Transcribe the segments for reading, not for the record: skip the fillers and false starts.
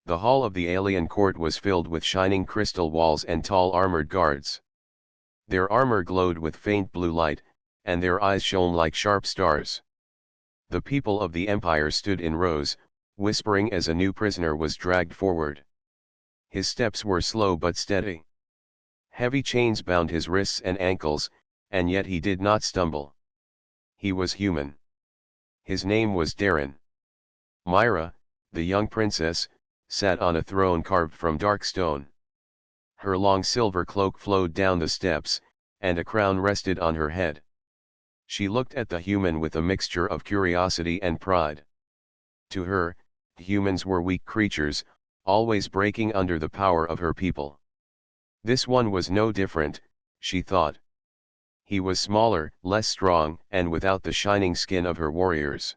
The hall of the alien court was filled with shining crystal walls and tall armored guards. Their armor glowed with faint blue light, and their eyes shone like sharp stars. The people of the empire stood in rows, whispering as a new prisoner was dragged forward. His steps were slow but steady. Heavy chains bound his wrists and ankles, and yet he did not stumble. He was human. His name was Darren. Myra, the young princess, sat on a throne carved from dark stone. Her long silver cloak flowed down the steps, and a crown rested on her head. She looked at the human with a mixture of curiosity and pride. To her, humans were weak creatures, always breaking under the power of her people. This one was no different, she thought. He was smaller, less strong, and without the shining skin of her warriors.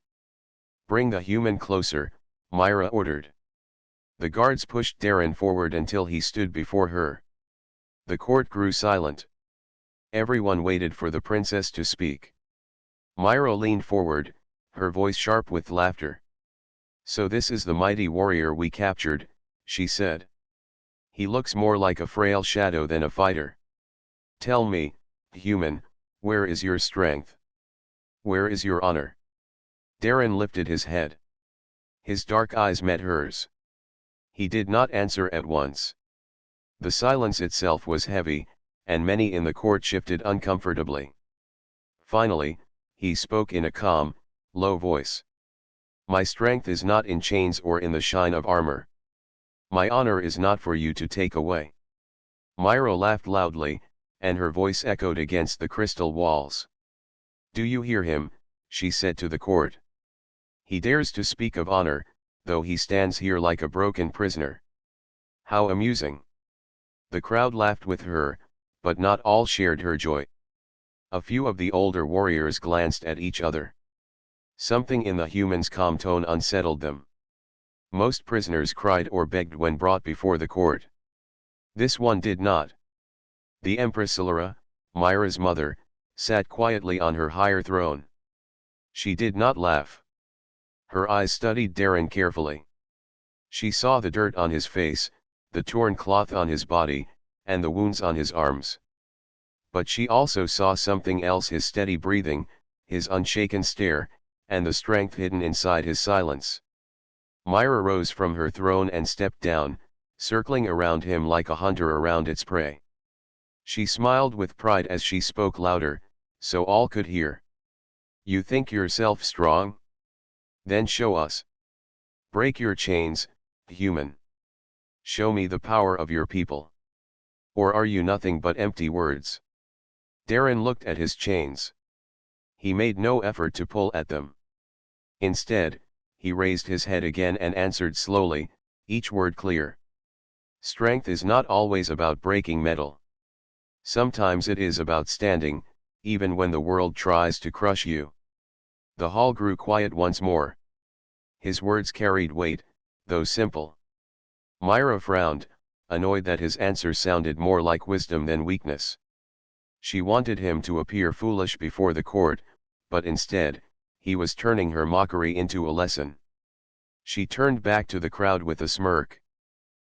"Bring the human closer," Myra ordered. The guards pushed Darren forward until he stood before her. The court grew silent. Everyone waited for the princess to speak. Myra leaned forward, her voice sharp with laughter. "So this is the mighty warrior we captured," she said. "He looks more like a frail shadow than a fighter. Tell me, human, where is your strength? Where is your honor?" Darren lifted his head. His dark eyes met hers. He did not answer at once. The silence itself was heavy, and many in the court shifted uncomfortably. Finally, he spoke in a calm, low voice. "My strength is not in chains or in the shine of armor. My honor is not for you to take away." Myra laughed loudly, and her voice echoed against the crystal walls. "Do you hear him?" she said to the court. "He dares to speak of honor, though he stands here like a broken prisoner. How amusing." The crowd laughed with her, but not all shared her joy. A few of the older warriors glanced at each other. Something in the human's calm tone unsettled them. Most prisoners cried or begged when brought before the court. This one did not. The Empress Ilara, Myra's mother, sat quietly on her higher throne. She did not laugh. Her eyes studied Darren carefully. She saw the dirt on his face, the torn cloth on his body, and the wounds on his arms. But she also saw something else: his steady breathing, his unshaken stare, and the strength hidden inside his silence. Myra rose from her throne and stepped down, circling around him like a hunter around its prey. She smiled with pride as she spoke louder, so all could hear. "You think yourself strong? Then show us. Break your chains, human. Show me the power of your people. Or are you nothing but empty words?" Darren looked at his chains. He made no effort to pull at them. Instead, he raised his head again and answered slowly, each word clear. "Strength is not always about breaking metal. Sometimes it is about standing, even when the world tries to crush you." The hall grew quiet once more. His words carried weight, though simple. Myra frowned, annoyed that his answer sounded more like wisdom than weakness. She wanted him to appear foolish before the court, but instead, he was turning her mockery into a lesson. She turned back to the crowd with a smirk.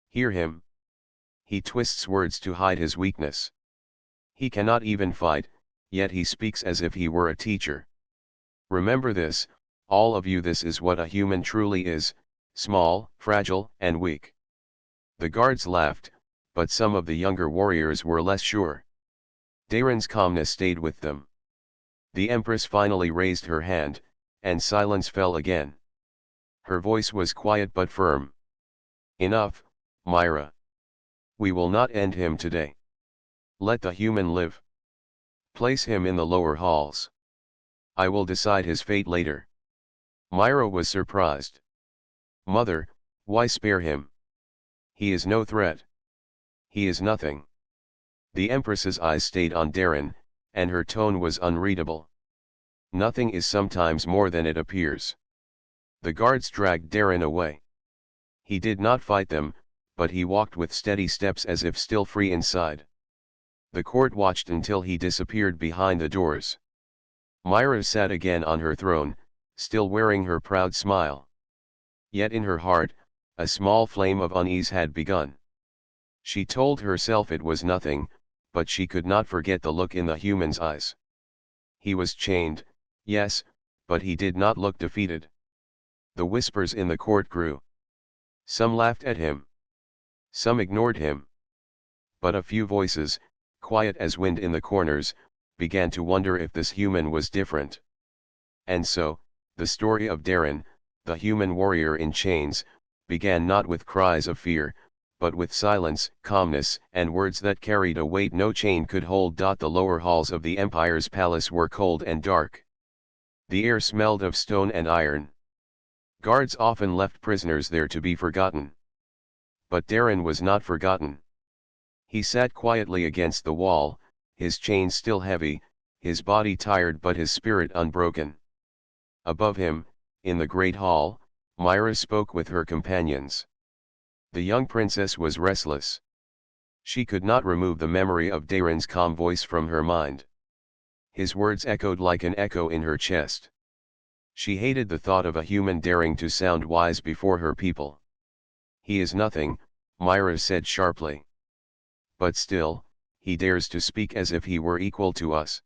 "Hear him. He twists words to hide his weakness. He cannot even fight, yet he speaks as if he were a teacher. Remember this, all of you. This is what a human truly is: small, fragile, and weak." The guards laughed, but some of the younger warriors were less sure. Darren's calmness stayed with them. The Empress finally raised her hand, and silence fell again. Her voice was quiet but firm. "Enough, Myra. We will not end him today. Let the human live. Place him in the lower halls. I will decide his fate later." Myra was surprised. "Mother, why spare him? He is no threat. He is nothing." The Empress's eyes stayed on Darren, and her tone was unreadable. "Nothing is sometimes more than it appears." The guards dragged Darren away. He did not fight them, but he walked with steady steps as if still free inside. The court watched until he disappeared behind the doors. Myra sat again on her throne, still wearing her proud smile. Yet in her heart, a small flame of unease had begun. She told herself it was nothing, but she could not forget the look in the human's eyes. He was chained, yes, but he did not look defeated. The whispers in the court grew. Some laughed at him. Some ignored him. But a few voices, quiet as wind in the corners, began to wonder if this human was different. And so, the story of Darren, the human warrior in chains, began not with cries of fear, but with silence, calmness, and words that carried a weight no chain could hold. The lower halls of the Empire's palace were cold and dark. The air smelled of stone and iron. Guards often left prisoners there to be forgotten. But Darren was not forgotten. He sat quietly against the wall, his chains still heavy, his body tired but his spirit unbroken. Above him, in the great hall, Myra spoke with her companions. The young princess was restless. She could not remove the memory of Darren's calm voice from her mind. His words echoed like an echo in her chest. She hated the thought of a human daring to sound wise before her people. "He is nothing," Myra said sharply. "But still, he dares to speak as if he were equal to us.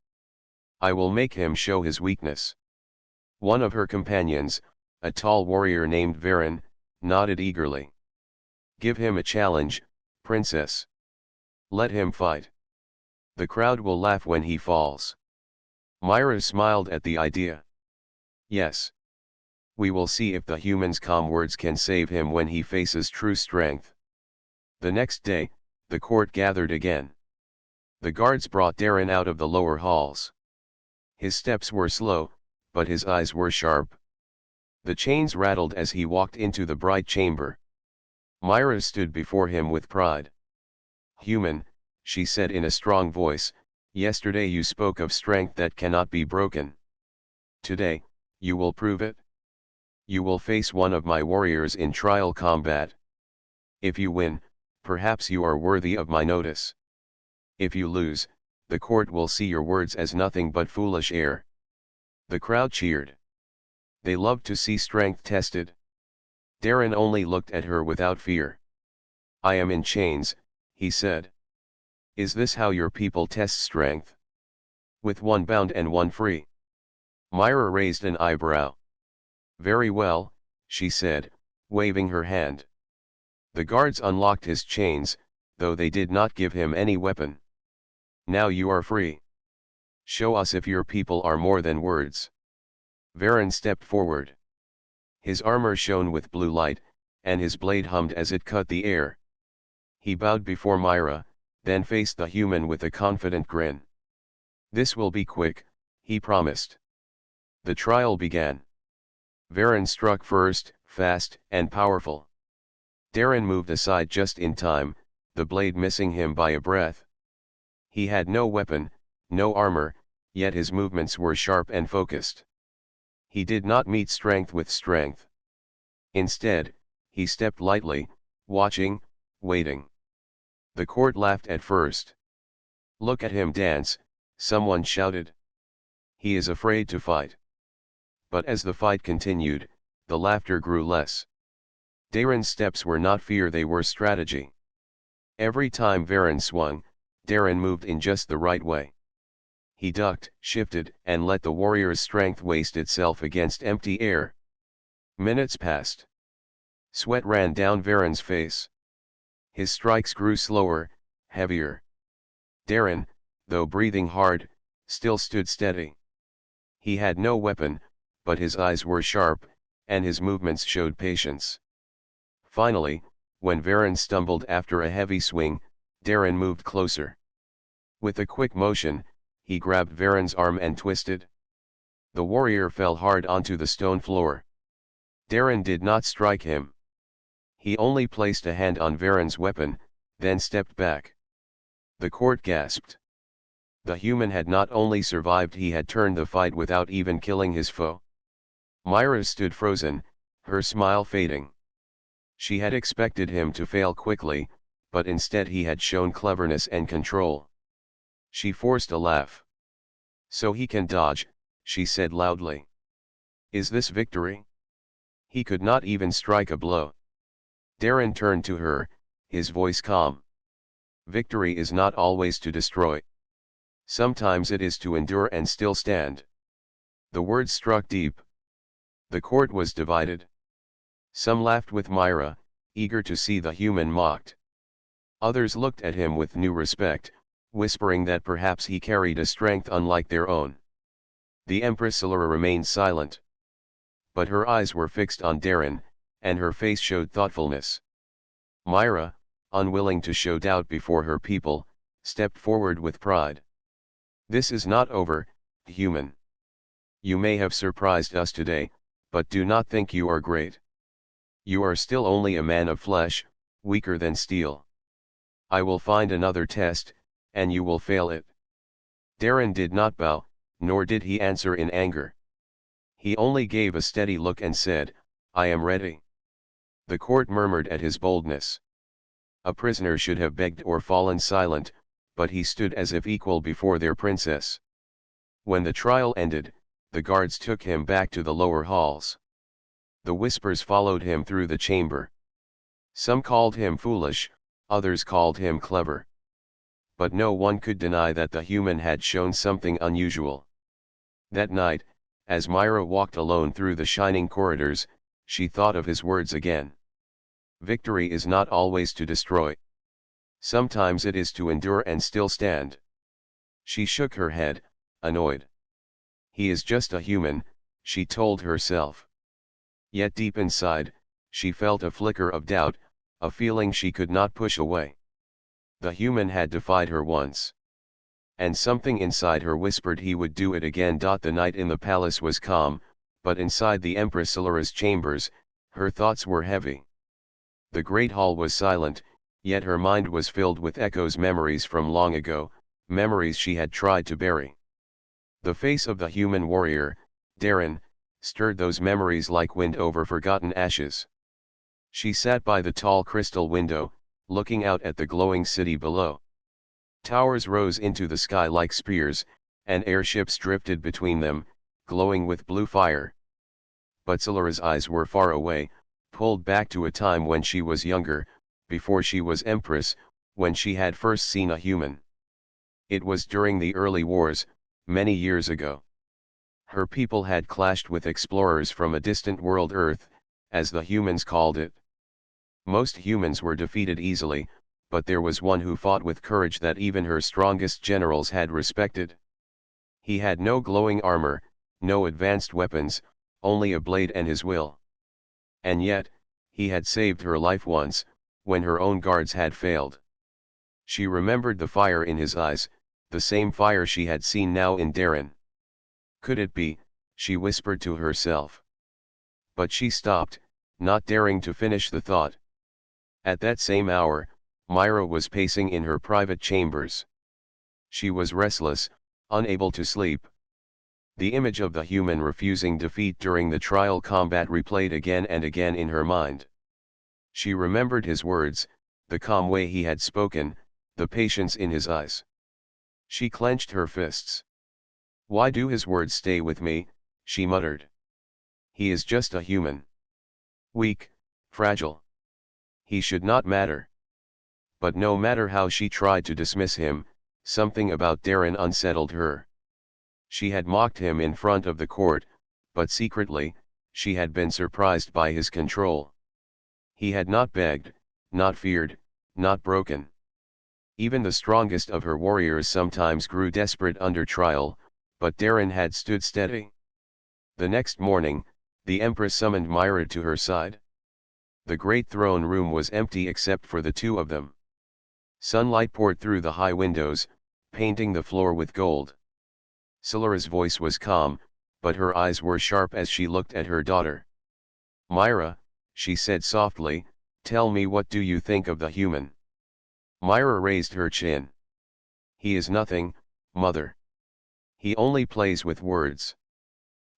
I will make him show his weakness." One of her companions, a tall warrior named Varen, nodded eagerly. "Give him a challenge, princess. Let him fight. The crowd will laugh when he falls." Myra smiled at the idea. "Yes. We will see if the human's calm words can save him when he faces true strength." The next day, the court gathered again. The guards brought Darren out of the lower halls. His steps were slow, but his eyes were sharp. The chains rattled as he walked into the bright chamber. Myra stood before him with pride. "Human," she said in a strong voice, "yesterday you spoke of strength that cannot be broken. Today, you will prove it. You will face one of my warriors in trial combat. If you win, perhaps you are worthy of my notice. If you lose, the court will see your words as nothing but foolish air." The crowd cheered. They loved to see strength tested. Darren only looked at her without fear. "I am in chains," he said. "Is this how your people test strength? With one bound and one free?" Myra raised an eyebrow. "Very well," she said, waving her hand. The guards unlocked his chains, though they did not give him any weapon. "Now you are free. Show us if your people are more than words." Varen stepped forward. His armor shone with blue light, and his blade hummed as it cut the air. He bowed before Myra, then faced the human with a confident grin. "This will be quick," he promised. The trial began. Varen struck first, fast and powerful. Darren moved aside just in time, the blade missing him by a breath. He had no weapon, no armor, yet his movements were sharp and focused. He did not meet strength with strength. Instead, he stepped lightly, watching, waiting. The court laughed at first. "Look at him dance," someone shouted. "He is afraid to fight." But as the fight continued, the laughter grew less. Darren's steps were not fear, they were strategy. Every time Varen swung, Darren moved in just the right way. He ducked, shifted, and let the warrior's strength waste itself against empty air. Minutes passed. Sweat ran down Varen's face. His strikes grew slower, heavier. Darren, though breathing hard, still stood steady. He had no weapon, but his eyes were sharp, and his movements showed patience. Finally, when Varen stumbled after a heavy swing, Darren moved closer. With a quick motion, he grabbed Varen's arm and twisted. The warrior fell hard onto the stone floor. Darren did not strike him. He only placed a hand on Varen's weapon, then stepped back. The court gasped. The human had not only survived, he had turned the fight without even killing his foe. Myra stood frozen, her smile fading. She had expected him to fail quickly, but instead he had shown cleverness and control. She forced a laugh. "So he can dodge," she said loudly. "Is this victory? He could not even strike a blow." Darren turned to her, his voice calm. Victory is not always to destroy. Sometimes it is to endure and still stand. The words struck deep. The court was divided. Some laughed with Myra, eager to see the human mocked. Others looked at him with new respect, whispering that perhaps he carried a strength unlike their own. The Empress Silura remained silent. But her eyes were fixed on Darren, and her face showed thoughtfulness. Myra, unwilling to show doubt before her people, stepped forward with pride. This is not over, human. You may have surprised us today, but do not think you are great. You are still only a man of flesh, weaker than steel. I will find another test, and you will fail it. Darren did not bow, nor did he answer in anger. He only gave a steady look and said, I am ready. The court murmured at his boldness. A prisoner should have begged or fallen silent, but he stood as if equal before their princess. When the trial ended, the guards took him back to the lower halls. The whispers followed him through the chamber. Some called him foolish, others called him clever. But no one could deny that the human had shown something unusual. That night, as Myra walked alone through the shining corridors, she thought of his words again. Victory is not always to destroy. Sometimes it is to endure and still stand. She shook her head, annoyed. He is just a human, she told herself. Yet deep inside, she felt a flicker of doubt, a feeling she could not push away. The human had defied her once. And something inside her whispered he would do it again. The night in the palace was calm, but inside the Empress Silura's chambers, her thoughts were heavy. The great hall was silent, yet her mind was filled with echoes, memories from long ago, memories she had tried to bury. The face of the human warrior, Darren, stirred those memories like wind over forgotten ashes. She sat by the tall crystal window, looking out at the glowing city below. Towers rose into the sky like spears, and airships drifted between them, glowing with blue fire. But Silura's eyes were far away, pulled back to a time when she was younger, before she was empress, when she had first seen a human. It was during the early wars, many years ago. Her people had clashed with explorers from a distant world, Earth, as the humans called it. Most humans were defeated easily, but there was one who fought with courage that even her strongest generals had respected. He had no glowing armor, no advanced weapons, only a blade and his will. And yet, he had saved her life once, when her own guards had failed. She remembered the fire in his eyes, the same fire she had seen now in Darren. Could it be, she whispered to herself. But she stopped, not daring to finish the thought. At that same hour, Myra was pacing in her private chambers. She was restless, unable to sleep. The image of the human refusing defeat during the trial combat replayed again and again in her mind. She remembered his words, the calm way he had spoken, the patience in his eyes. She clenched her fists. Why do his words stay with me, she muttered. He is just a human. Weak, fragile. He should not matter. But no matter how she tried to dismiss him, something about Darren unsettled her. She had mocked him in front of the court, but secretly, she had been surprised by his control. He had not begged, not feared, not broken. Even the strongest of her warriors sometimes grew desperate under trial, but Darren had stood steady. The next morning, the Empress summoned Myra to her side. The great throne room was empty except for the two of them. Sunlight poured through the high windows, painting the floor with gold. Silura's voice was calm, but her eyes were sharp as she looked at her daughter. Myra, she said softly, tell me, what do you think of the human? Myra raised her chin. He is nothing, mother. He only plays with words.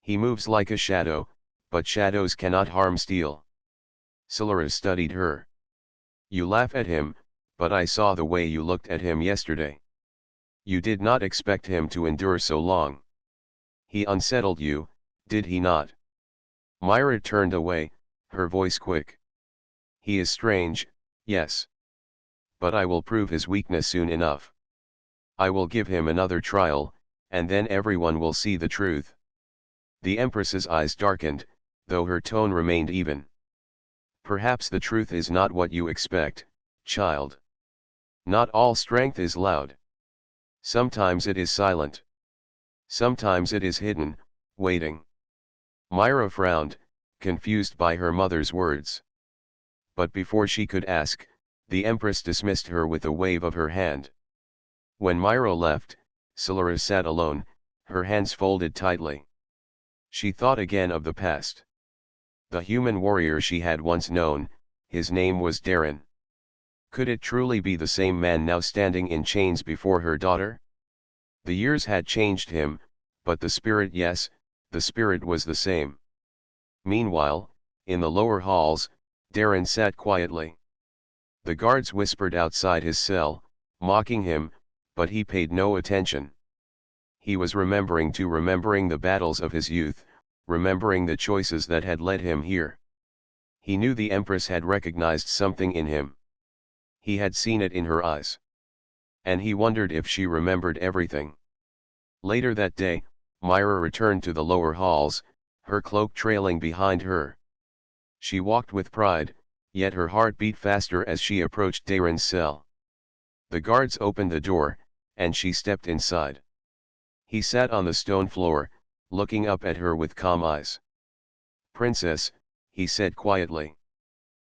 He moves like a shadow, but shadows cannot harm steel. Silura studied her. You laugh at him, but I saw the way you looked at him yesterday. You did not expect him to endure so long. He unsettled you, did he not? Myra turned away, her voice quick. He is strange, yes. But I will prove his weakness soon enough. I will give him another trial, and then everyone will see the truth. The Empress's eyes darkened, though her tone remained even. Perhaps the truth is not what you expect, child. Not all strength is loud. Sometimes it is silent. Sometimes it is hidden, waiting. Myra frowned, confused by her mother's words. But before she could ask, the Empress dismissed her with a wave of her hand. When Myra left, Solara sat alone, her hands folded tightly. She thought again of the past. The human warrior she had once known, his name was Darren. Could it truly be the same man now standing in chains before her daughter? The years had changed him, but the spirit, yes, the spirit was the same. Meanwhile, in the lower halls, Darren sat quietly. The guards whispered outside his cell, mocking him, but he paid no attention. He was remembering the battles of his youth, remembering the choices that had led him here. He knew the Empress had recognized something in him. He had seen it in her eyes. And he wondered if she remembered everything. Later that day, Myra returned to the lower halls, her cloak trailing behind her. She walked with pride, yet her heart beat faster as she approached Darren's cell. The guards opened the door, and she stepped inside. He sat on the stone floor, looking up at her with calm eyes. "Princess," he said quietly.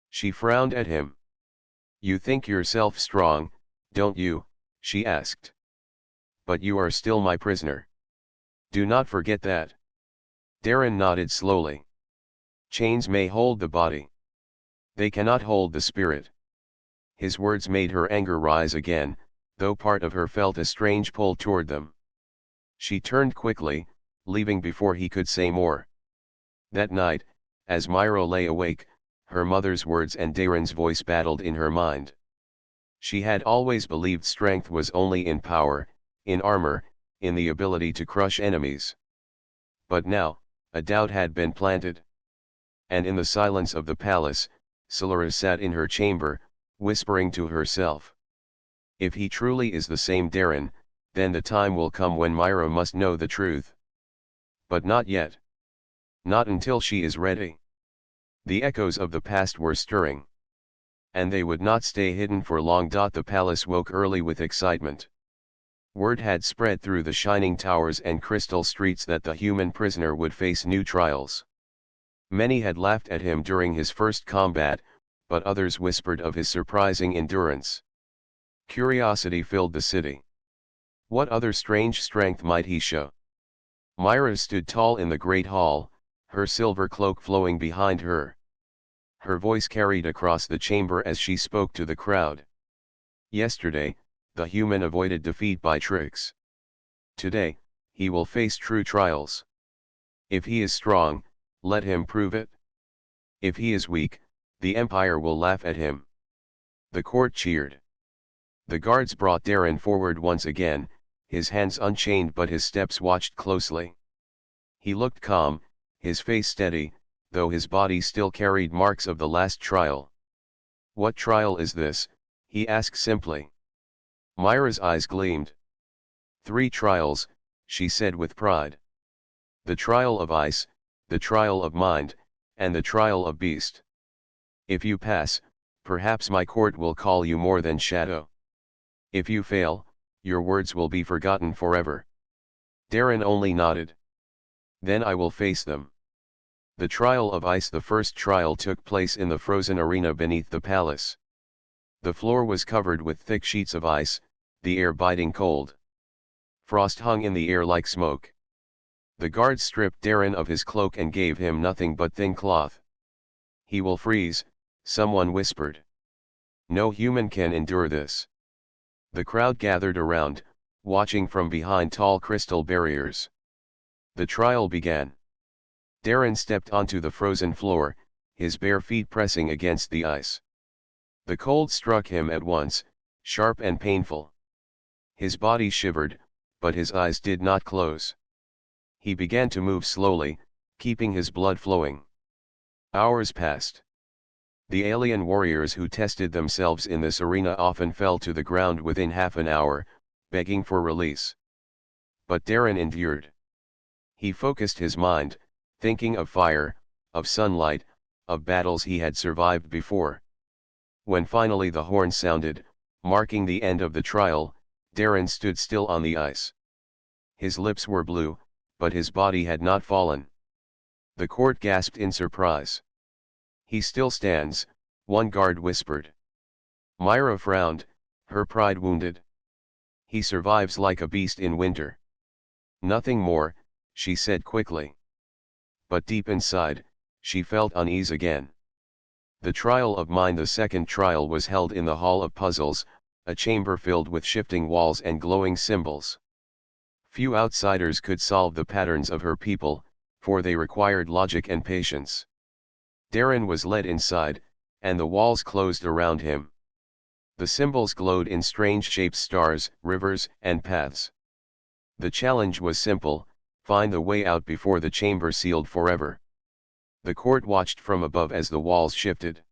She frowned at him. "You think yourself strong, don't you?" she asked. "But you are still my prisoner. Do not forget that." Darren nodded slowly. "Chains may hold the body. They cannot hold the spirit." His words made her anger rise again, though part of her felt a strange pull toward them. She turned quickly, leaving before he could say more. That night, as Myra lay awake, her mother's words and Darren's voice battled in her mind. She had always believed strength was only in power, in armor, in the ability to crush enemies. But now, a doubt had been planted. And in the silence of the palace, Solara sat in her chamber, whispering to herself. If he truly is the same Darren, then the time will come when Myra must know the truth. But not yet. Not until she is ready. The echoes of the past were stirring. And they would not stay hidden for long. The palace woke early with excitement. Word had spread through the shining towers and crystal streets that the human prisoner would face new trials. Many had laughed at him during his first combat, but others whispered of his surprising endurance. Curiosity filled the city. What other strange strength might he show? Myra stood tall in the great hall, her silver cloak flowing behind her. Her voice carried across the chamber as she spoke to the crowd. Yesterday, the human avoided defeat by tricks. Today, he will face true trials. If he is strong, let him prove it. If he is weak, the Empire will laugh at him. The court cheered. The guards brought Darren forward once again, his hands unchained but his steps watched closely. He looked calm, his face steady, though his body still carried marks of the last trial. "What trial is this?" he asked simply. Myra's eyes gleamed. "3 trials," she said with pride. "The trial of ice, the trial of mind, and the trial of beast. If you pass, perhaps my court will call you more than shadow. If you fail, your words will be forgotten forever." Darren only nodded. "Then I will face them." The trial of ice. The first trial took place in the frozen arena beneath the palace. The floor was covered with thick sheets of ice, the air biting cold. Frost hung in the air like smoke. The guards stripped Darren of his cloak and gave him nothing but thin cloth. "He will freeze," someone whispered. "No human can endure this." The crowd gathered around, watching from behind tall crystal barriers. The trial began. Darren stepped onto the frozen floor, his bare feet pressing against the ice. The cold struck him at once, sharp and painful. His body shivered, but his eyes did not close. He began to move slowly, keeping his blood flowing. Hours passed. The alien warriors who tested themselves in this arena often fell to the ground within half an hour, begging for release. But Darren endured. He focused his mind, thinking of fire, of sunlight, of battles he had survived before. When finally the horn sounded, marking the end of the trial, Darren stood still on the ice. His lips were blue, but his body had not fallen. The court gasped in surprise. "He still stands," one guard whispered. Myra frowned, her pride wounded. "He survives like a beast in winter." "Nothing more," she said quickly. But deep inside, she felt unease again. The trial of mind, the second trial, was held in the Hall of Puzzles, a chamber filled with shifting walls and glowing symbols. Few outsiders could solve the patterns of her people, for they required logic and patience. Darren was led inside, and the walls closed around him. The symbols glowed in strange shapes: stars, rivers, and paths. The challenge was simple: find the way out before the chamber sealed forever. The court watched from above as the walls shifted.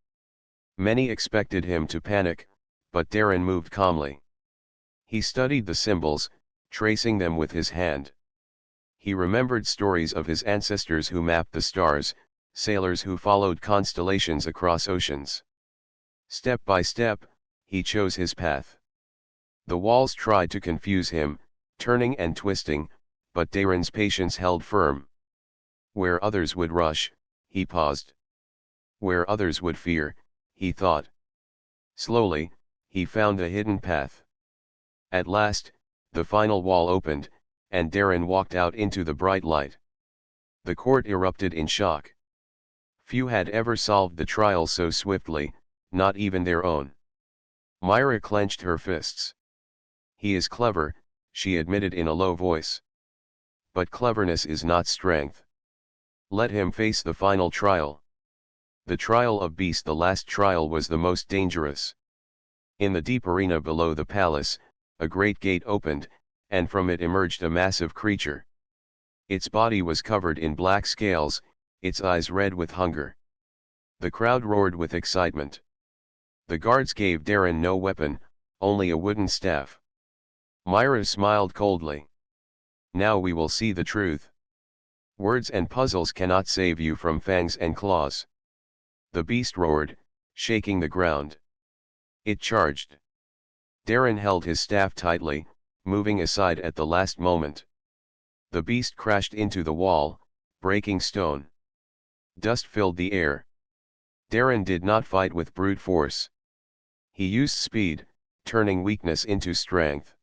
Many expected him to panic, but Darren moved calmly. He studied the symbols, tracing them with his hand. He remembered stories of his ancestors who mapped the stars, sailors who followed constellations across oceans. Step by step, he chose his path. The walls tried to confuse him, turning and twisting, but Darren's patience held firm. Where others would rush, he paused. Where others would fear, he thought. Slowly, he found a hidden path. At last, the final wall opened, and Darren walked out into the bright light. The court erupted in shock. Few had ever solved the trial so swiftly, not even their own. Myra clenched her fists. "He is clever," she admitted in a low voice. "But cleverness is not strength. Let him face the final trial." The trial of Beast, the last trial, was the most dangerous. In the deep arena below the palace, a great gate opened, and from it emerged a massive creature. Its body was covered in black scales, its eyes red with hunger. The crowd roared with excitement. The guards gave Darren no weapon, only a wooden staff. Myra smiled coldly. "Now we will see the truth. Words and puzzles cannot save you from fangs and claws." The beast roared, shaking the ground. It charged. Darren held his staff tightly, moving aside at the last moment. The beast crashed into the wall, breaking stone. Dust filled the air. Darren did not fight with brute force. He used speed, turning weakness into strength.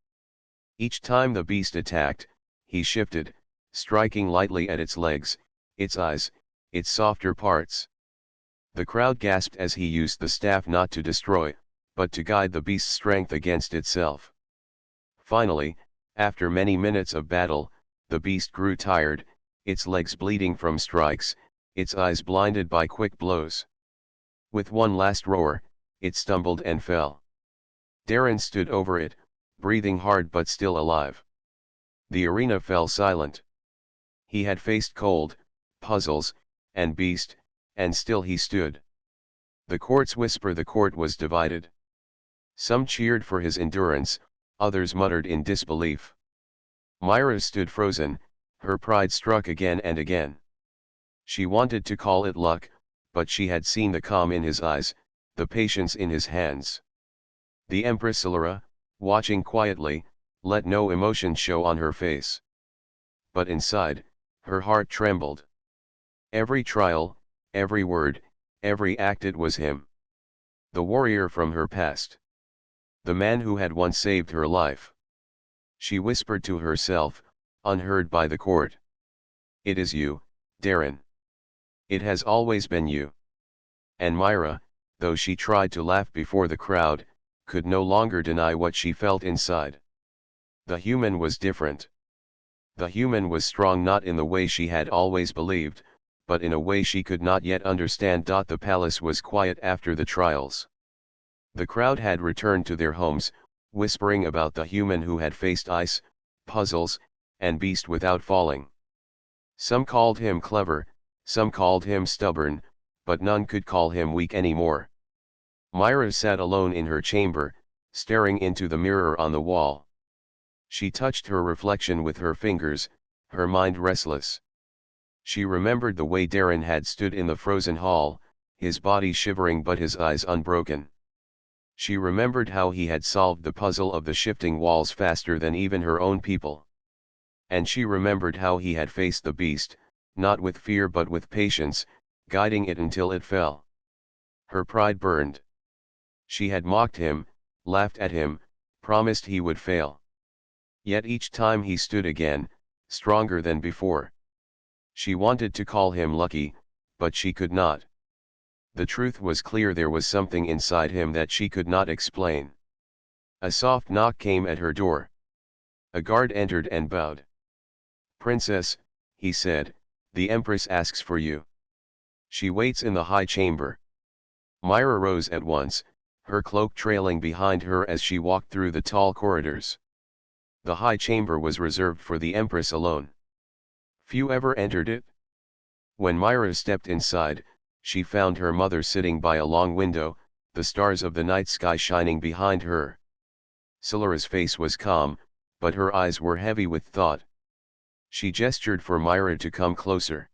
Each time the beast attacked, he shifted, striking lightly at its legs, its eyes, its softer parts. The crowd gasped as he used the staff not to destroy, but to guide the beast's strength against itself. Finally, after many minutes of battle, the beast grew tired, its legs bleeding from strikes, its eyes blinded by quick blows. With one last roar, it stumbled and fell. Darren stood over it, breathing hard but still alive. The arena fell silent. He had faced cold, puzzles, and beast, and still he stood. The court was divided. Some cheered for his endurance, others muttered in disbelief. Myra stood frozen, her pride struck again and again. She wanted to call it luck, but she had seen the calm in his eyes, the patience in his hands. The Empress Ilara, watching quietly, let no emotion show on her face. But inside, her heart trembled. Every trial, every word, every act, it was him. The warrior from her past. The man who had once saved her life. She whispered to herself, unheard by the court. "It is you, Darren. It has always been you." And Myra, though she tried to laugh before the crowd, could no longer deny what she felt inside. The human was different. The human was strong, not in the way she had always believed, but in a way she could not yet understand. The palace was quiet after the trials. The crowd had returned to their homes, whispering about the human who had faced ice, puzzles, and beast without falling. Some called him clever, some called him stubborn, but none could call him weak anymore. Myra sat alone in her chamber, staring into the mirror on the wall. She touched her reflection with her fingers, her mind restless. She remembered the way Darren had stood in the frozen hall, his body shivering but his eyes unbroken. She remembered how he had solved the puzzle of the shifting walls faster than even her own people. And she remembered how he had faced the beast, not with fear but with patience, guiding it until it fell. Her pride burned. She had mocked him, laughed at him, promised he would fail. Yet each time he stood again, stronger than before. She wanted to call him lucky, but she could not. The truth was clear, there was something inside him that she could not explain. A soft knock came at her door. A guard entered and bowed. "Princess," he said, "the Empress asks for you. She waits in the high chamber." Myra rose at once, her cloak trailing behind her as she walked through the tall corridors. The high chamber was reserved for the Empress alone. Few ever entered it. When Myra stepped inside, she found her mother sitting by a long window, the stars of the night sky shining behind her. Silara's face was calm, but her eyes were heavy with thought. She gestured for Myra to come closer.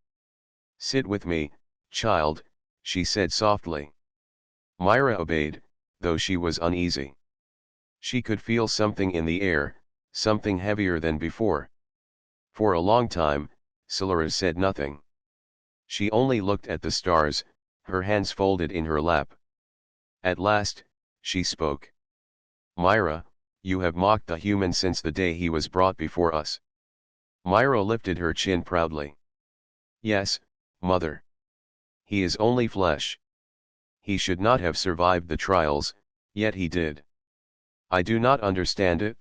"Sit with me, child," she said softly. Myra obeyed, though she was uneasy. She could feel something in the air, something heavier than before. For a long time, Silara said nothing. She only looked at the stars, her hands folded in her lap. At last, she spoke. "Myra, you have mocked the human since the day he was brought before us." Myra lifted her chin proudly. "Yes, mother. He is only flesh. He should not have survived the trials, yet he did. I do not understand it.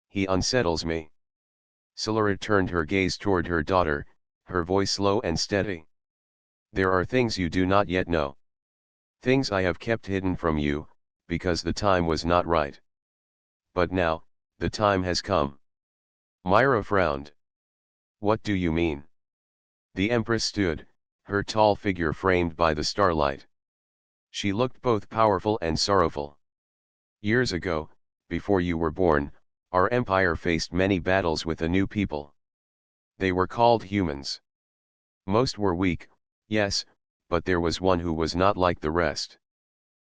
He unsettles me." Silara turned her gaze toward her daughter, her voice low and steady. "There are things you do not yet know. Things I have kept hidden from you, because the time was not right. But now, the time has come." Myra frowned. "What do you mean?" The Empress stood, her tall figure framed by the starlight. She looked both powerful and sorrowful. "Years ago, before you were born, our empire faced many battles with a new people. They were called humans. Most were weak, yes, but there was one who was not like the rest.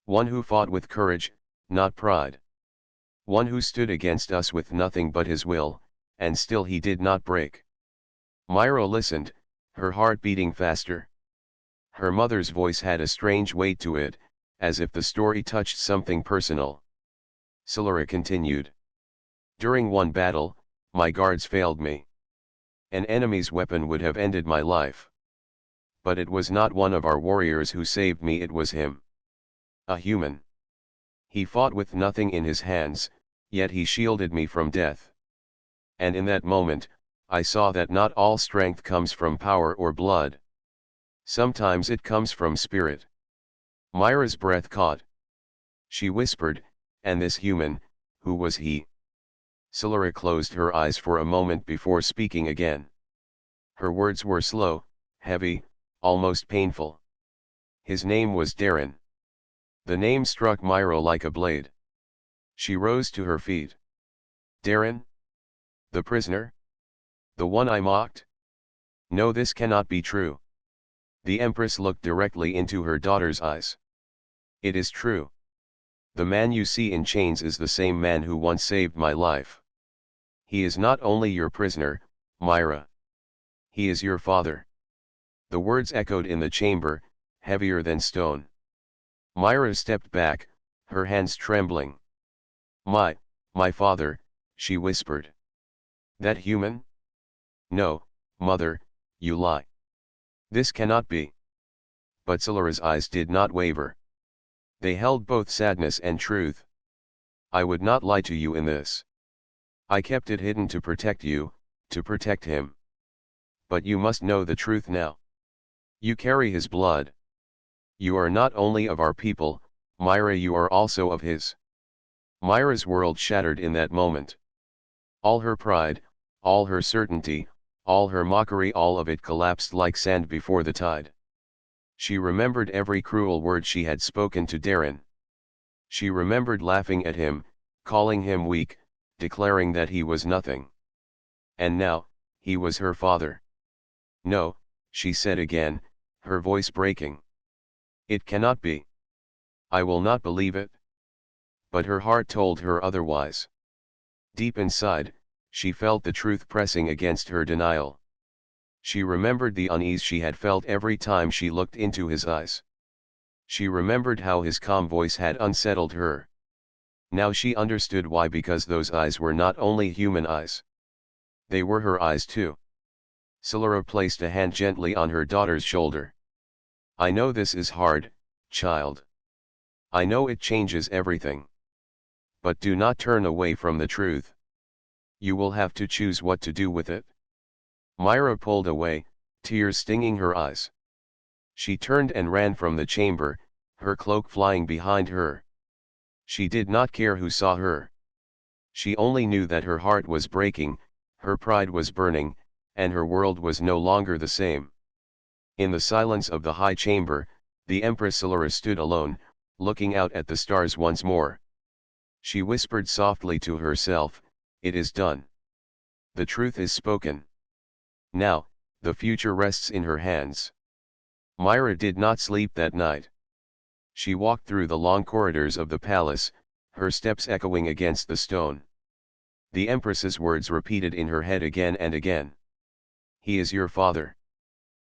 One who fought with courage, not pride. One who stood against us with nothing but his will, and still he did not break." Myra listened, her heart beating faster. Her mother's voice had a strange weight to it, as if the story touched something personal. Silara continued. "During one battle, my guards failed me. An enemy's weapon would have ended my life. But it was not one of our warriors who saved me, it was him. A human. He fought with nothing in his hands, yet he shielded me from death. And in that moment, I saw that not all strength comes from power or blood. Sometimes it comes from spirit." Myra's breath caught. She whispered, "And this human, who was he?" Silara closed her eyes for a moment before speaking again. Her words were slow, heavy, almost painful. "His name was Darren." The name struck Myra like a blade. She rose to her feet. "Darren? The prisoner? The one I mocked? No, this cannot be true." The Empress looked directly into her daughter's eyes. "It is true. The man you see in chains is the same man who once saved my life. He is not only your prisoner, Myra. He is your father." The words echoed in the chamber, heavier than stone. Myra stepped back, her hands trembling. My father," she whispered. "That human? No, mother, you lie. This cannot be." But Silara's eyes did not waver. They held both sadness and truth. "I would not lie to you in this. I kept it hidden to protect you, to protect him. But you must know the truth now. You carry his blood. You are not only of our people, Myra, you are also of his." Myra's world shattered in that moment. All her pride, all her certainty, all her mockery, all of it collapsed like sand before the tide. She remembered every cruel word she had spoken to Darren. She remembered laughing at him, calling him weak, declaring that he was nothing. And now, he was her father. No, she said again, her voice breaking. It cannot be. I will not believe it. But her heart told her otherwise. Deep inside, she felt the truth pressing against her denial. She remembered the unease she had felt every time she looked into his eyes. She remembered how his calm voice had unsettled her. Now she understood why, because those eyes were not only human eyes. They were her eyes too. Solara placed a hand gently on her daughter's shoulder. I know this is hard, child. I know it changes everything. But do not turn away from the truth. You will have to choose what to do with it. Myra pulled away, tears stinging her eyes. She turned and ran from the chamber, her cloak flying behind her. She did not care who saw her. She only knew that her heart was breaking, her pride was burning, and her world was no longer the same. In the silence of the high chamber, the Empress Solara stood alone, looking out at the stars once more. She whispered softly to herself, "It is done. The truth is spoken. Now, the future rests in her hands." Myra did not sleep that night. She walked through the long corridors of the palace, her steps echoing against the stone. The Empress's words repeated in her head again and again. He is your father.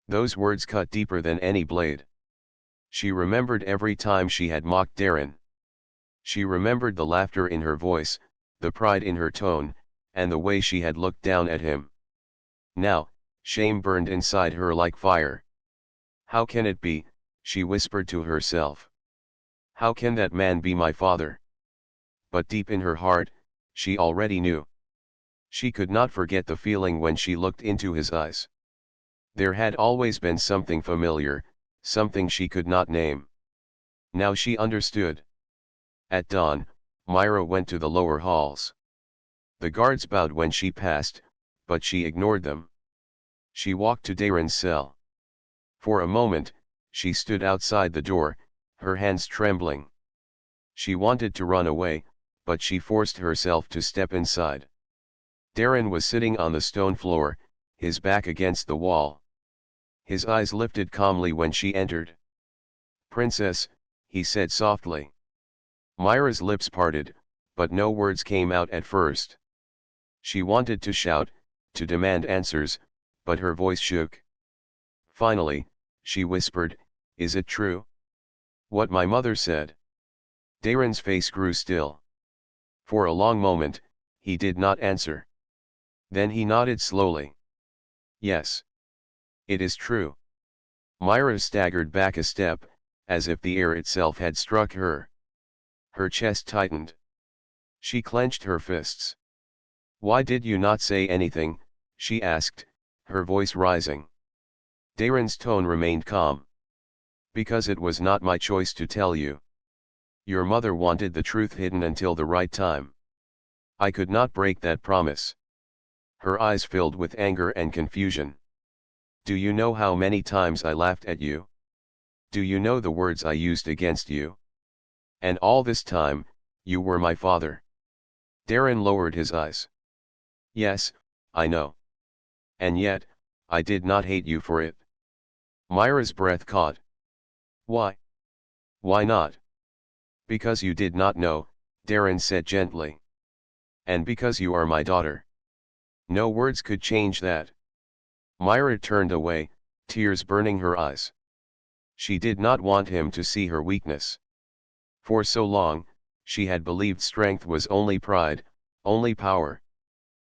Those words cut deeper than any blade. She remembered every time she had mocked Darren. She remembered the laughter in her voice, the pride in her tone, and the way she had looked down at him. Now, shame burned inside her like fire. How can it be, she whispered to herself. How can that man be my father? But deep in her heart, she already knew. She could not forget the feeling when she looked into his eyes. There had always been something familiar, something she could not name. Now she understood. At dawn, Myra went to the lower halls. The guards bowed when she passed, but she ignored them. She walked to Darren's cell. For a moment, she stood outside the door, her hands trembling. She wanted to run away, but she forced herself to step inside. Darren was sitting on the stone floor, his back against the wall. His eyes lifted calmly when she entered. "Princess," he said softly. Myra's lips parted, but no words came out at first. She wanted to shout, to demand answers, but her voice shook. Finally, she whispered, "Is it true? What my mother said?" Darren's face grew still. For a long moment, he did not answer. Then he nodded slowly. "Yes. It is true." Myra staggered back a step, as if the air itself had struck her. Her chest tightened. She clenched her fists. "Why did you not say anything?" she asked, her voice rising. Darren's tone remained calm. "Because it was not my choice to tell you. Your mother wanted the truth hidden until the right time. I could not break that promise." Her eyes filled with anger and confusion. "Do you know how many times I laughed at you? Do you know the words I used against you? And all this time, you were my father." Darren lowered his eyes. "Yes, I know. And yet, I did not hate you for it." Myra's breath caught. "Why? Why not?" "Because you did not know," Darren said gently. "And because you are my daughter. No words could change that." Myra turned away, tears burning her eyes. She did not want him to see her weakness. For so long, she had believed strength was only pride, only power.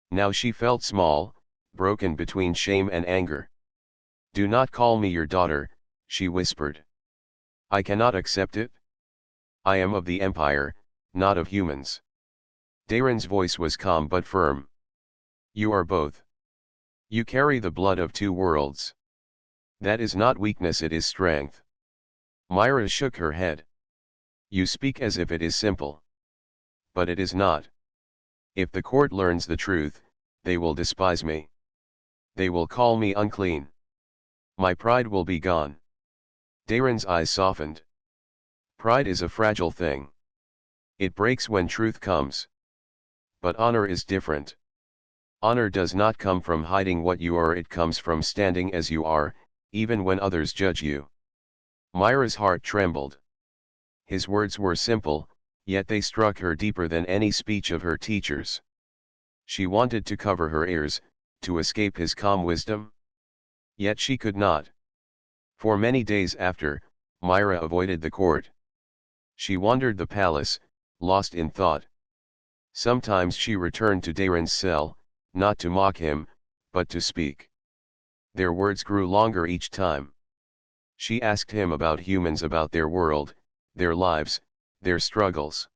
Now she felt small, broken between shame and anger. "Do not call me your daughter," she whispered. "I cannot accept it. I am of the Empire, not of humans." Darren's voice was calm but firm. "You are both. You carry the blood of two worlds. That is not weakness, it is strength." Myra shook her head. "You speak as if it is simple. But it is not. If the court learns the truth, they will despise me. They will call me unclean. My pride will be gone. Darren's eyes softened. Pride is a fragile thing. It breaks when truth comes. But honor is different. Honor does not come from hiding what you are, it comes from standing as you are, even when others judge you. Myra's heart trembled. His words were simple, yet they struck her deeper than any speech of her teachers. She wanted to cover her ears, to escape his calm wisdom. Yet she could not. For many days after, Myra avoided the court. She wandered the palace, lost in thought. Sometimes she returned to Darren's cell, not to mock him, but to speak. Their words grew longer each time. She asked him about humans, about their world, their lives, their struggles.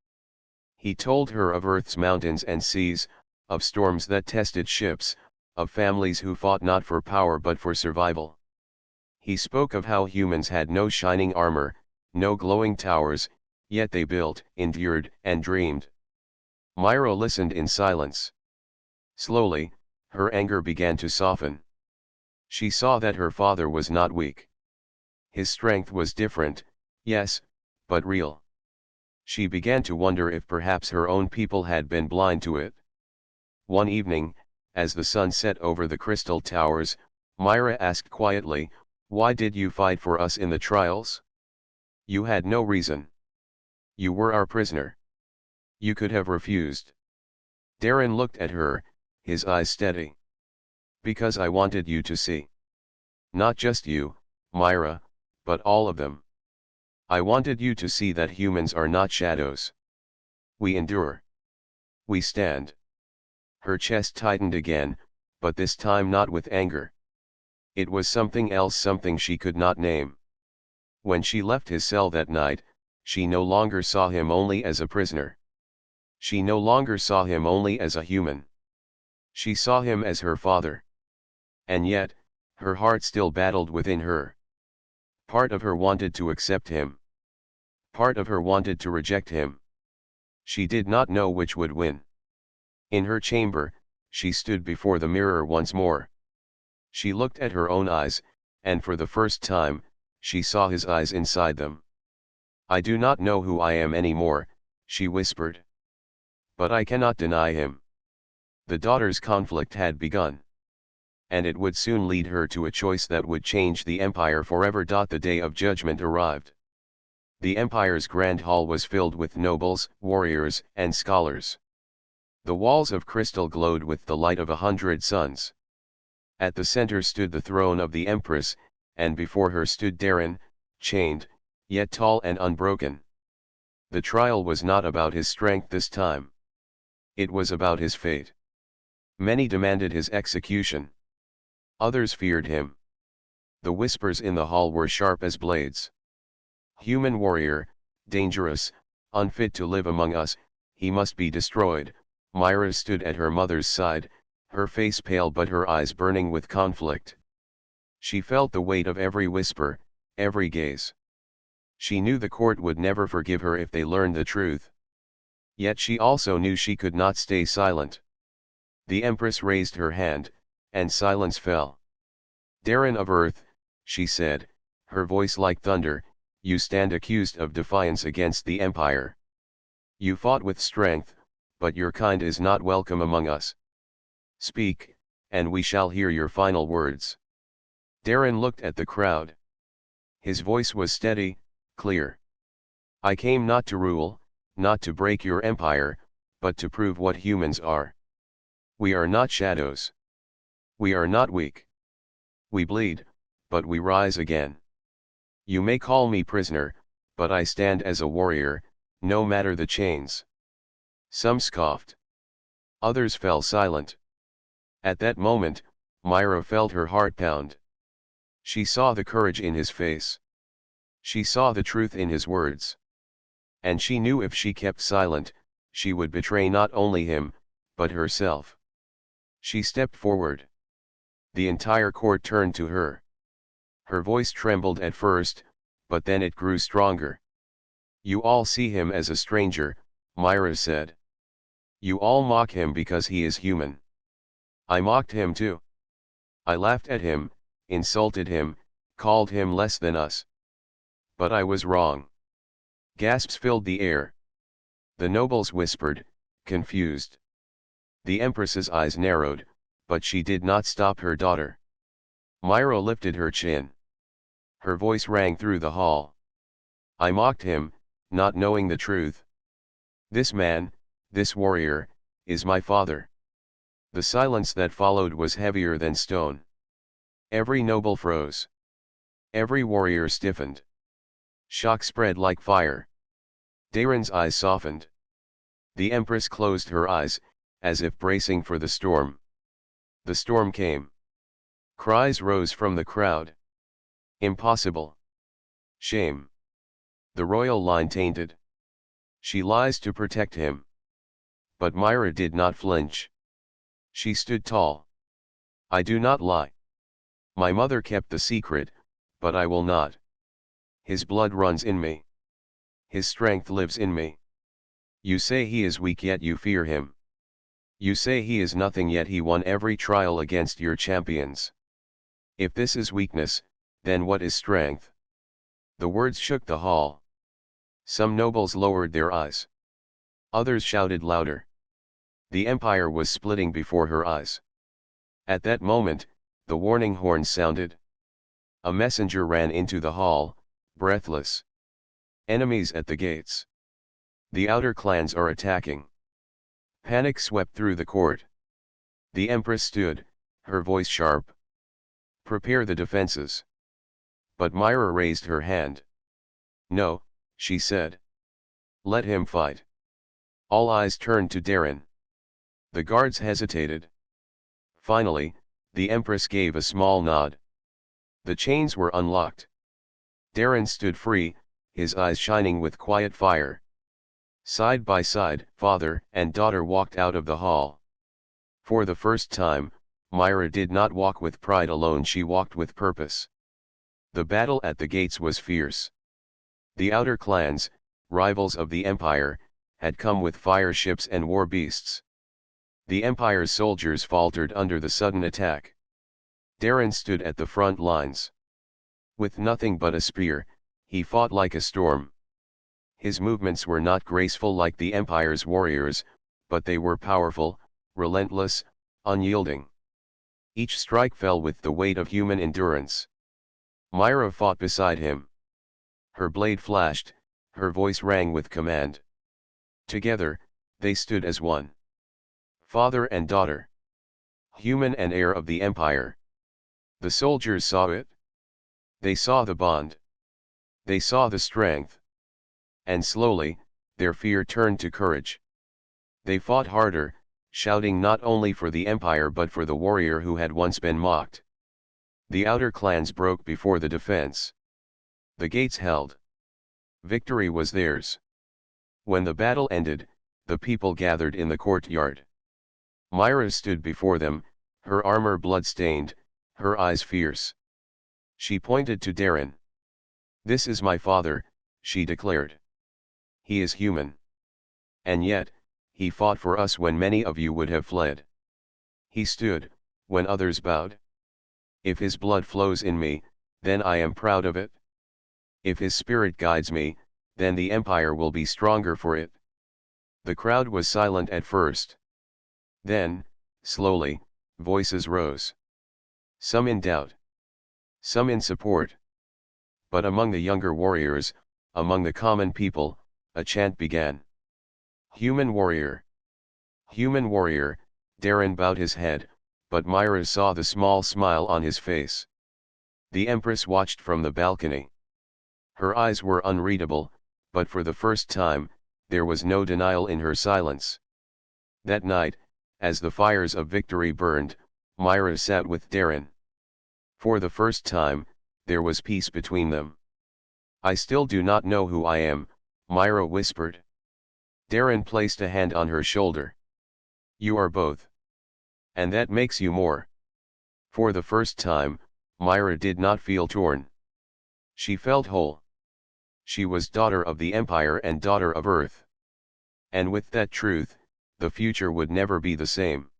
He told her of Earth's mountains and seas, of storms that tested ships, of families who fought not for power but for survival. He spoke of how humans had no shining armor, no glowing towers, yet they built, endured, and dreamed. Myra listened in silence. Slowly, her anger began to soften. She saw that her father was not weak. His strength was different, yes, but real. She began to wonder if perhaps her own people had been blind to it. One evening, as the sun set over the crystal towers, Myra asked quietly, "Why did you fight for us in the trials? You had no reason. You were our prisoner. You could have refused." Darren looked at her, his eyes steady. "Because I wanted you to see. Not just you, Myra, but all of them. I wanted you to see that humans are not shadows. We endure. We stand." Her chest tightened again, but this time not with anger. It was something else, something she could not name. When she left his cell that night, she no longer saw him only as a prisoner. She no longer saw him only as a human. She saw him as her father. And yet, her heart still battled within her. Part of her wanted to accept him. Part of her wanted to reject him. She did not know which would win. In her chamber, she stood before the mirror once more. She looked at her own eyes, and for the first time, she saw his eyes inside them. "I do not know who I am anymore," she whispered. "But I cannot deny him." The daughter's conflict had begun. And it would soon lead her to a choice that would change the empire forever. The day of judgment arrived. The empire's grand hall was filled with nobles, warriors, and scholars. The walls of crystal glowed with the light of 100 suns. At the center stood the throne of the empress, and before her stood Darren, chained, yet tall and unbroken. The trial was not about his strength this time. It was about his fate. Many demanded his execution. Others feared him. The whispers in the hall were sharp as blades. "Human warrior, dangerous, unfit to live among us, he must be destroyed." Myra stood at her mother's side, her face pale but her eyes burning with conflict. She felt the weight of every whisper, every gaze. She knew the court would never forgive her if they learned the truth. Yet she also knew she could not stay silent. The Empress raised her hand, and silence fell. "Darren of Earth," she said, her voice like thunder, "you stand accused of defiance against the Empire. You fought with strength, but your kind is not welcome among us. Speak, and we shall hear your final words." Darren looked at the crowd. His voice was steady, clear. "I came not to rule, not to break your empire, but to prove what humans are. We are not shadows. We are not weak. We bleed, but we rise again. You may call me prisoner, but I stand as a warrior, no matter the chains." Some scoffed. Others fell silent. At that moment, Myra felt her heart pound. She saw the courage in his face. She saw the truth in his words. And she knew if she kept silent, she would betray not only him, but herself. She stepped forward. The entire court turned to her. Her voice trembled at first, but then it grew stronger. "You all see him as a stranger," Myra said. "You all mock him because he is human. I mocked him too. I laughed at him, insulted him, called him less than us. But I was wrong. Gasps filled the air. The nobles whispered, confused. The Empress's eyes narrowed, but she did not stop her daughter. Myra lifted her chin. Her voice rang through the hall. I mocked him, not knowing the truth. This man, this warrior, is my father. The silence that followed was heavier than stone. Every noble froze. Every warrior stiffened. Shock spread like fire. Daren's eyes softened. The Empress closed her eyes, as if bracing for the storm. The storm came. Cries rose from the crowd. Impossible. Shame. The royal line tainted. She lies to protect him. But Myra did not flinch. She stood tall. I do not lie. My mother kept the secret, but I will not. His blood runs in me. His strength lives in me. You say he is weak yet you fear him. You say he is nothing yet he won every trial against your champions. If this is weakness, then what is strength? The words shook the hall. Some nobles lowered their eyes. Others shouted louder. The empire was splitting before her eyes. At that moment, the warning horn sounded. A messenger ran into the hall, breathless. Enemies at the gates. The outer clans are attacking. Panic swept through the court. The Empress stood, her voice sharp. Prepare the defenses. But Myra raised her hand. No, she said. Let him fight. All eyes turned to Daren. The guards hesitated. Finally, the Empress gave a small nod. The chains were unlocked. Daren stood free, his eyes shining with quiet fire. Side by side, father and daughter walked out of the hall. For the first time, Myra did not walk with pride alone, she walked with purpose. The battle at the gates was fierce. The outer clans, rivals of the empire, had come with fire ships and war beasts. The empire's soldiers faltered under the sudden attack. Daren stood at the front lines. With nothing but a spear, he fought like a storm. His movements were not graceful like the empire's warriors, but they were powerful, relentless, unyielding. Each strike fell with the weight of human endurance. Myra fought beside him. Her blade flashed, her voice rang with command. Together, they stood as one. Father and daughter. Human and heir of the empire. The soldiers saw it. They saw the bond. They saw the strength. And slowly, their fear turned to courage. They fought harder, shouting not only for the empire but for the warrior who had once been mocked. The outer clans broke before the defense. The gates held. Victory was theirs. When the battle ended, the people gathered in the courtyard. Myra stood before them, her armor blood-stained, her eyes fierce. She pointed to Daren. This is my father, she declared. He is human. And yet, he fought for us when many of you would have fled. He stood, when others bowed. If his blood flows in me, then I am proud of it. If his spirit guides me, then the empire will be stronger for it. The crowd was silent at first. Then, slowly, voices rose. Some in doubt. Some in support. But among the younger warriors, among the common people, a chant began. Human warrior. Human warrior, Daren bowed his head, but Myra saw the small smile on his face. The Empress watched from the balcony. Her eyes were unreadable, but for the first time, there was no denial in her silence. That night, as the fires of victory burned, Myra sat with Daren. For the first time, there was peace between them. I still do not know who I am, Myra whispered. Daren placed a hand on her shoulder. You are both. And that makes you more. For the first time, Myra did not feel torn. She felt whole. She was daughter of the empire and daughter of Earth. And with that truth, the future would never be the same.